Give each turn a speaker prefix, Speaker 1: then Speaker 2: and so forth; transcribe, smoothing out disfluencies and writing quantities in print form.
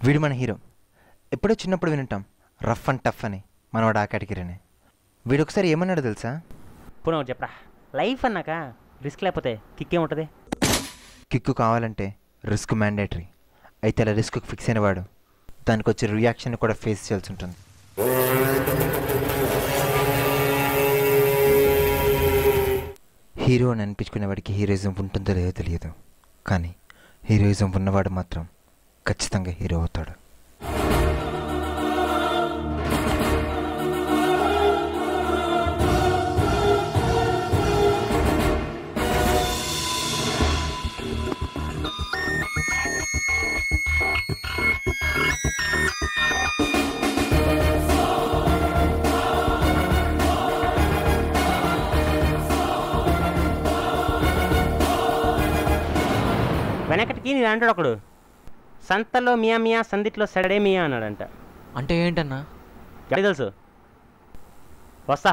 Speaker 1: వీడు మన హీరో. ఎప్పుడో చిన్నప్పుడు వింటాం రఫ్ అండ్ టఫ్ అని, మనవాడు ఆ కేటగిరీనే. వీడు ఒకసారి ఏమన్నాడు తెలుసా?
Speaker 2: పోనీ ఒకటి చెప్పరా, లైఫ్ అన్నాక రిస్క్ లేకపోతే కిక్ ఏముంటుంది?
Speaker 1: కిక్కు కావాలంటే రిస్క్ మ్యాండేటరీ. అయితే అలా రిస్క్ ఫిక్స్ అయిన వాడు దానికి వచ్చే రియాక్షన్ కూడా ఫేస్ చేయాల్సి ఉంటుంది. హీరో అని అనిపించుకునేవాడికి హీరోయిజం ఉంటుందో లేదో తెలియదు, కానీ హీరోయిజం ఉన్నవాడు మాత్రం ఖచ్చితంగా హీరో అవుతాడు.
Speaker 2: వెనకటికి నేను అంటాడు ఒకడు, సంతలో మియా మియా సందిట్లో సడే మియా అన్నాడంట.
Speaker 3: అంటే ఏంటన్నా?
Speaker 2: తెలుసు, వస్తా.